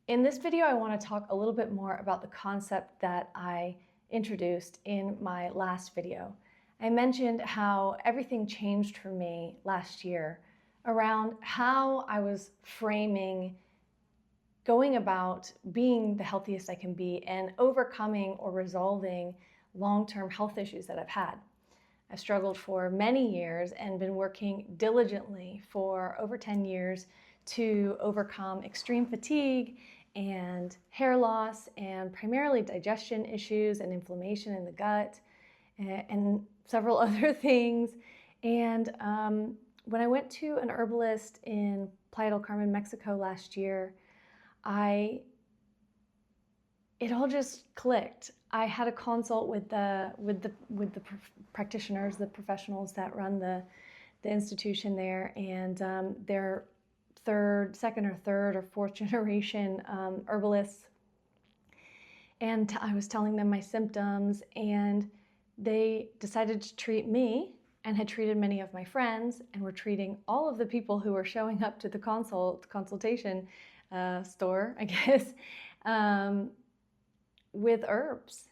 In this video, I want to talk a little bit more about the concept that I introduced in my last video. I mentioned how everything changed for me last year around how I was framing going about being the healthiest I can be and overcoming or resolving long-term health issues that I've had. I've struggled for many years and been working diligently for over 10 years to overcome extreme fatigue and hair loss and primarily digestion issues and inflammation in the gut and several other things. And when I went to an herbalist in Playa del Carmen, Mexico last year, it all just clicked. I had a consult with the practitioners, the professionals that run the institution there, and they're second or third or fourth generation herbalists. And I was telling them my symptoms, and they decided to treat me and had treated many of my friends and were treating all of the people who were showing up to the consultation store, I guess, with herbs.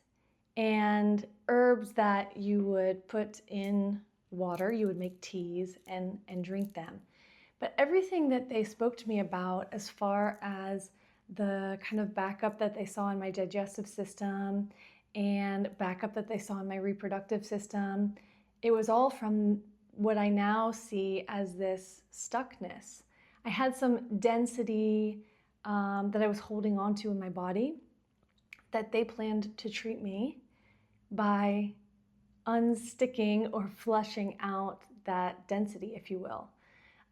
And herbs that you would put in water, you would make teas and drink them. But everything that they spoke to me about as far as the kind of backup that they saw in my digestive system and backup that they saw in my reproductive system, it was all from what I now see as this stuckness. I had some density that I was holding on to in my body that they planned to treat me by unsticking or flushing out that density, if you will.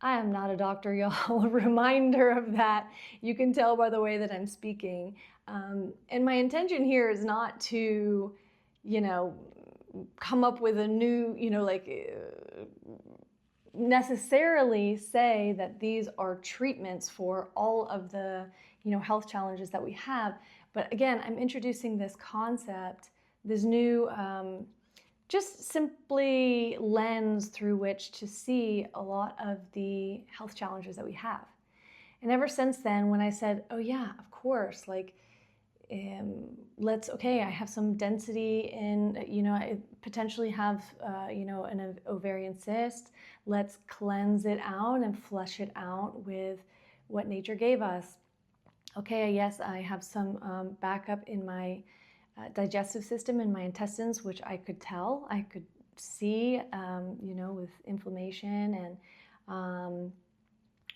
I am not a doctor, y'all. A reminder of that. You can tell by the way that I'm speaking. And my intention here is not to, come up with a new, necessarily say that these are treatments for all of the, health challenges that we have. But again, I'm introducing this concept, this new, just simply lens through which to see a lot of the health challenges that we have. And ever since then, when I said, oh yeah, of course, I have some density in, I potentially have, an ovarian cyst. Let's cleanse it out and flush it out with what nature gave us. Okay, yes, I have some backup in my digestive system in my intestines, which I could tell, I could see, with inflammation and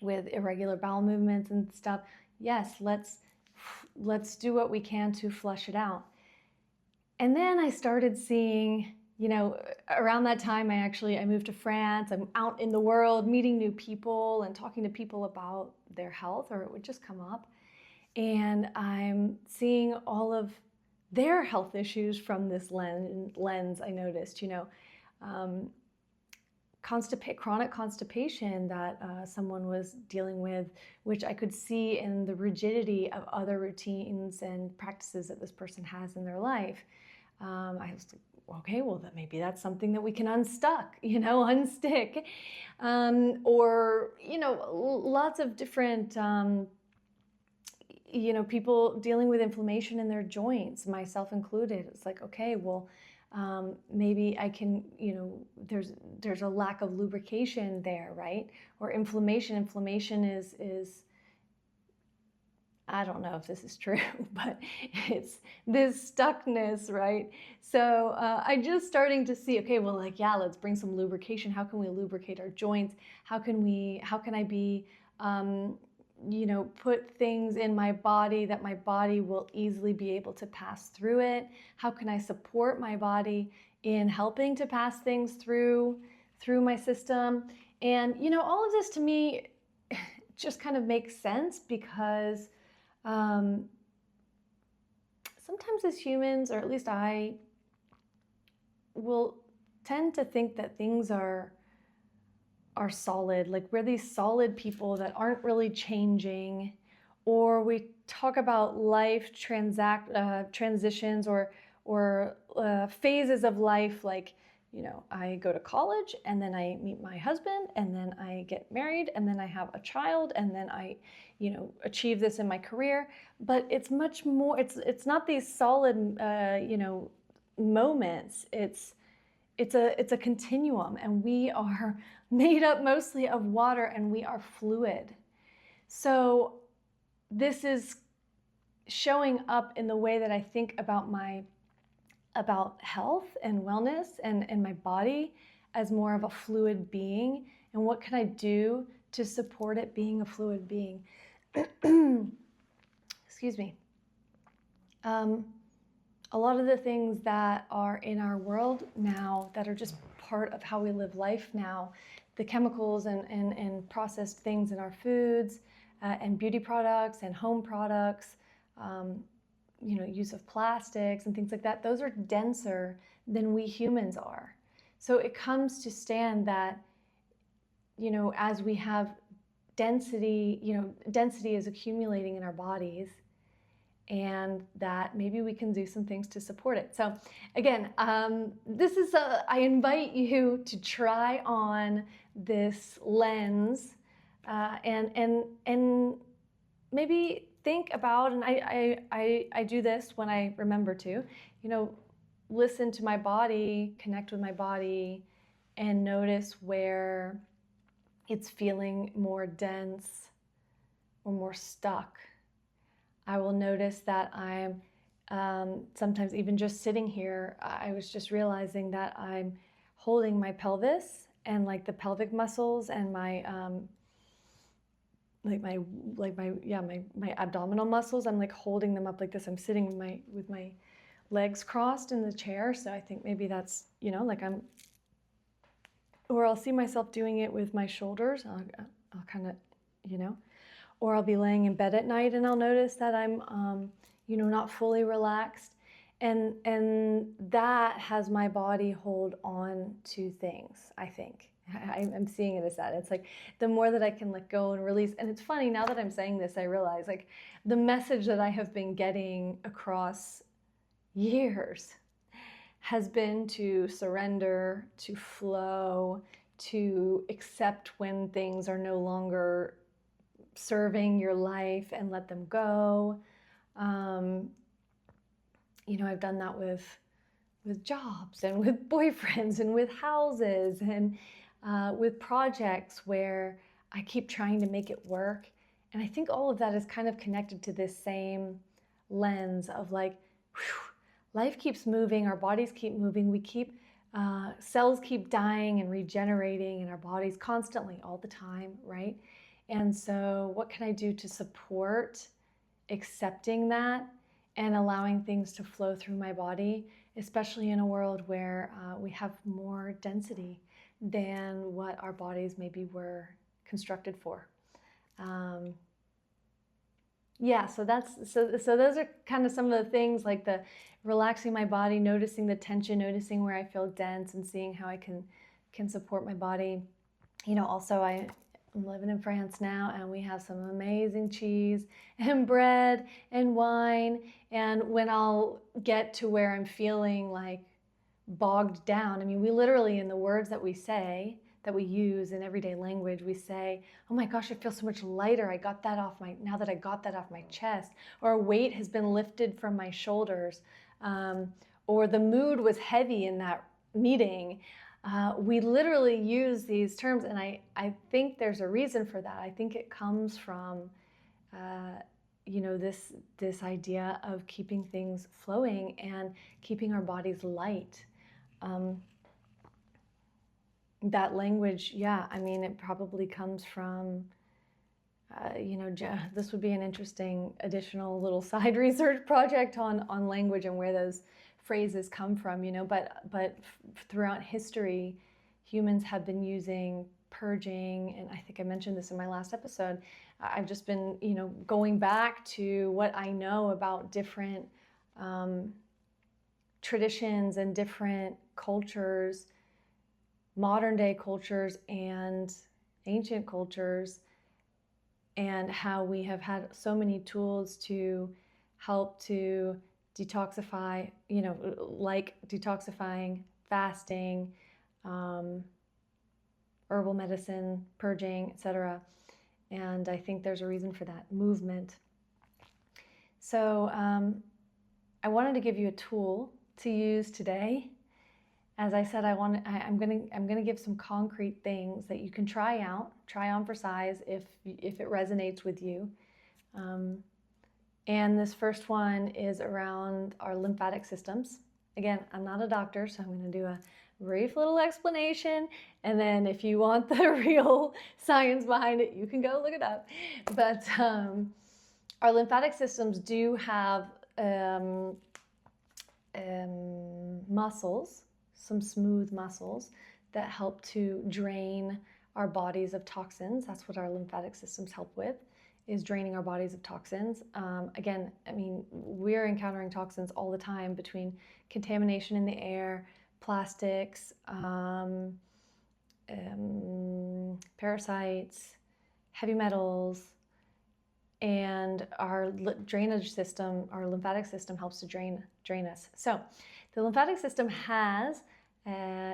with irregular bowel movements and stuff. Yes, let's do what we can to flush it out. And then I started seeing, around that time, I moved to France. I'm out in the world meeting new people and talking to people about their health, or it would just come up. And I'm seeing all of their health issues from this lens. I noticed, chronic constipation that someone was dealing with, which I could see in the rigidity of other routines and practices that this person has in their life. I was like, okay, well, maybe that's something that we can unstuck, unstick, or lots of different. People dealing with inflammation in their joints, myself included. It's like, okay, well, maybe I can, there's a lack of lubrication there, right? Or inflammation. Inflammation is, I don't know if this is true, but it's this stuckness, right? So I just starting to see, okay, well, let's bring some lubrication. How can we lubricate our joints? How can I be, put things in my body that my body will easily be able to pass through it? How can I support my body in helping to pass things through my system? And, all of this to me just kind of makes sense because sometimes as humans, or at least I will tend to think that things are solid, like we're these solid people that aren't really changing, or we talk about life transitions or phases of life, like I go to college, and then I meet my husband, and then I get married, and then I have a child, and then I, achieve this in my career. But it's much more, it's not these solid, moments. It's a continuum, and we are made up mostly of water, and we are fluid. So this is showing up in the way that I think about health and wellness and my body as more of a fluid being, and what can I do to support it being a fluid being. Excuse me. A lot of the things that are in our world now that are just part of how we live life now, the chemicals and processed things in our foods, and beauty products and home products, use of plastics and things like that, those are denser than we humans are. So it comes to stand that, as we have density, density is accumulating in our bodies, and that maybe we can do some things to support it. So again, I invite you to try on this lens, and maybe think about, and I do this when I remember to, listen to my body, connect with my body, and notice where it's feeling more dense or more stuck. I will notice that I'm sometimes even just sitting here, I was just realizing that I'm holding my pelvis and like the pelvic muscles and my my abdominal muscles. I'm like holding them up like this. I'm sitting with my legs crossed in the chair. So I think maybe that's, or I'll see myself doing it with my shoulders. I'll kind of, or I'll be laying in bed at night and I'll notice that I'm, not fully relaxed. And that has my body hold on to things, I think. I'm seeing it as that. It's like the more that I can let go and release. And it's funny, now that I'm saying this, I realize like the message that I have been getting across years has been to surrender, to flow, to accept when things are no longer serving your life and let them go. I've done that with jobs and with boyfriends and with houses and with projects where I keep trying to make it work. And I think all of that is kind of connected to this same lens of like, life keeps moving, our bodies keep moving, cells keep dying and regenerating in our bodies constantly, all the time, right? And so what can I do to support accepting that and allowing things to flow through my body, especially in a world where we have more density than what our bodies maybe were constructed for. So those are kind of some of the things, like the relaxing my body, noticing the tension, noticing where I feel dense, and seeing how I can support my body. Also I'm living in France now, and we have some amazing cheese and bread and wine. And when I'll get to where I'm feeling like bogged down, I mean, we literally, in the words that we say, that we use in everyday language, we say, oh my gosh, I feel so much lighter. Now that I got that off my chest, or a weight has been lifted from my shoulders, or the mood was heavy in that meeting. We literally use these terms, and I think there's a reason for that. I think it comes from, this idea of keeping things flowing and keeping our bodies light. That language, it probably comes from, this would be an interesting additional little side research project on language and where those phrases come from, but throughout history, humans have been using purging, and I think I mentioned this in my last episode. I've just been, going back to what I know about different traditions and different cultures, modern day cultures and ancient cultures, and how we have had so many tools to help to detoxify, like detoxifying, fasting, herbal medicine, purging, etc. And I think there's a reason for that, movement. So I wanted to give you a tool to use today. As I said, I'm gonna give some concrete things that you can try on for size if it resonates with you. And this first one is around our lymphatic systems. Again, I'm not a doctor, so I'm going to do a brief little explanation, and then if you want the real science behind it, you can go look it up. But our lymphatic systems do have muscles, some smooth muscles that help to drain our bodies of toxins. That's what our lymphatic systems help with, is draining our bodies of toxins. Again, I mean, we're encountering toxins all the time between contamination in the air, plastics, parasites, heavy metals, and our drainage system, our lymphatic system helps to drain us. So the lymphatic system has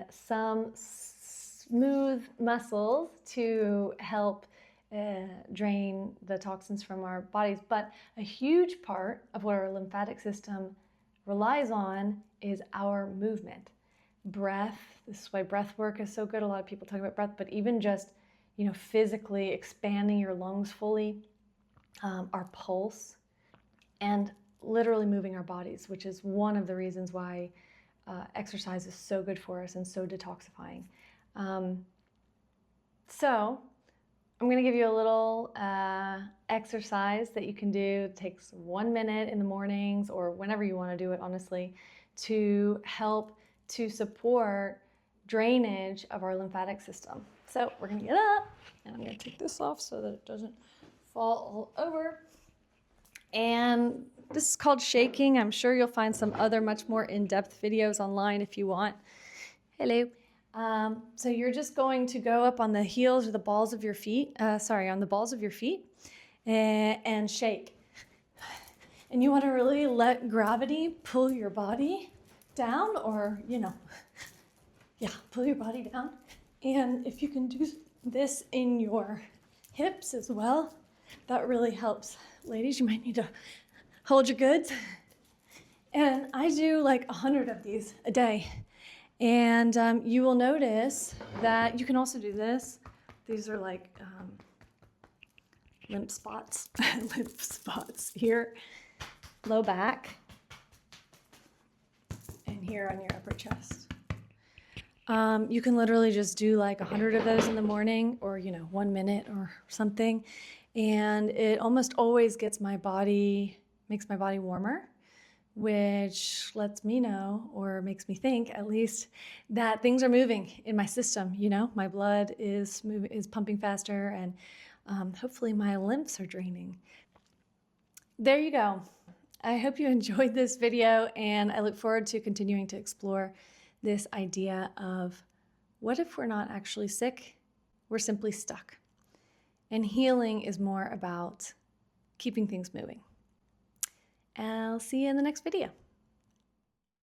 some smooth muscles to help drain the toxins from our bodies, but a huge part of what our lymphatic system relies on is our movement. Breath. This is why breath work is so good. A lot of people talk about breath, but even just, you know, physically expanding your lungs fully, our pulse, and literally moving our bodies, which is one of the reasons why exercise is so good for us and so detoxifying. So I'm going to give you a little exercise that you can do. It takes 1 minute in the mornings or whenever you want to do it, honestly, to help to support drainage of our lymphatic system. So we're going to get up, and I'm going to take this off so that it doesn't fall all over. And this is called shaking. I'm sure you'll find some other much more in-depth videos online if you want. Hello. So you're just going to go up on the heels or the balls of your feet, on the balls of your feet and shake. And you want to really let gravity pull your body down, or, you know, pull your body down. And if you can do this in your hips as well, that really helps. Ladies, you might need to hold your goods. And I do like 100 of these a day. And you will notice that you can also do this. These are like lymph spots, lymph spots here, low back, and here on your upper chest. You can literally just do like 100 of those in the morning, or, you know, 1 minute or something. And it almost always makes my body warmer, which lets me know, or makes me think at least, that things are moving in my system. You know, my blood is pumping faster, and hopefully my lymphs are draining. There you go. I hope you enjoyed this video, and I look forward to continuing to explore this idea of, what if we're not actually sick? We're simply stuck. And healing is more about keeping things moving. I'll see you in the next video.